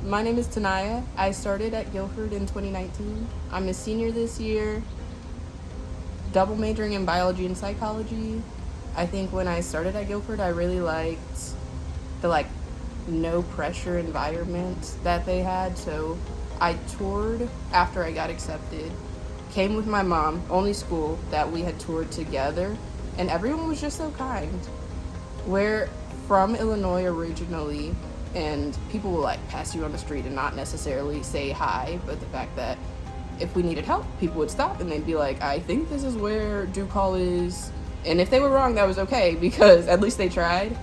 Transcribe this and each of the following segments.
My name is Tinyah. I started at Guilford in 2019. I'm a senior this year, double majoring in biology and psychology. I think when I started at Guilford, I really liked the no pressure environment that they had. So I toured after I got accepted, came with my mom, only school that we had toured together, and everyone was just so kind. We're from Illinois originally, and people will pass you on the street and not necessarily say hi, but the fact that if we needed help, people would stop and they'd be like, I think this is where Duke Hall is. And if they were wrong, that was okay, because at least they tried.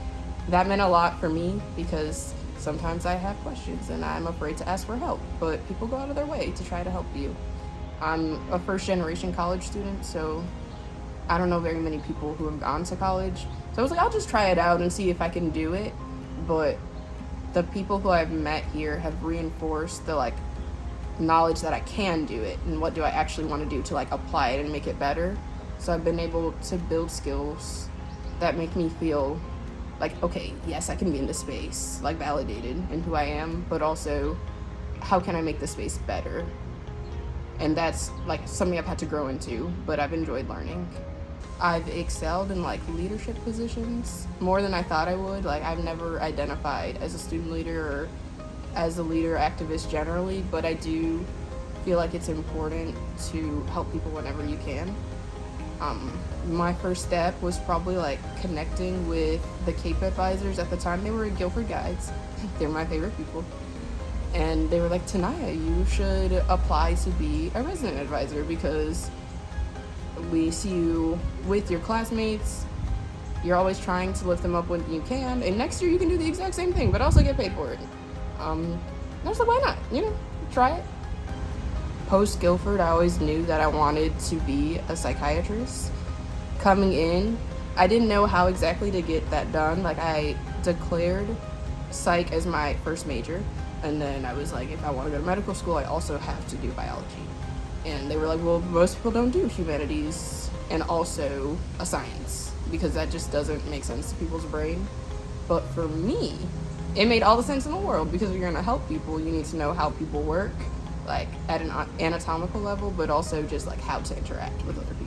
That meant a lot for me, because sometimes I have questions and I'm afraid to ask for help, but people go out of their way to try to help you. I'm a first generation college student, so I don't know very many people who have gone to college. So I was like, I'll just try it out and see if I can do it. But the people who I've met here have reinforced the knowledge that I can do it, and what do I actually want to do to apply it and make it better. So I've been able to build skills that make me feel okay, yes, I can be in this space, validated in who I am, but also how can I make the space better? And that's something I've had to grow into, but I've enjoyed learning. I've excelled in leadership positions more than I thought I would. I've never identified as a student leader or as a leader activist generally, but I do feel it's important to help people whenever you can. My first step was probably connecting with the CAPE advisors. At the time, they were Guilford guides. They're my favorite people. And they were like, Tinyah, you should apply to be a resident advisor, because we see you with your classmates. You're always trying to lift them up when you can. And next year you can do the exact same thing, but also get paid for it. I was like, why not? Try it. Post Guilford, I always knew that I wanted to be a psychiatrist. Coming in, I didn't know how exactly to get that done. I declared psych as my first major, and then I was like, if I want to go to medical school, I also have to do biology. And they were like, well, most people don't do humanities and also a science, because that just doesn't make sense to people's brain. But for me, it made all the sense in the world, because if you're going to help people, you need to know how people work, at an anatomical level, but also just how to interact with other people.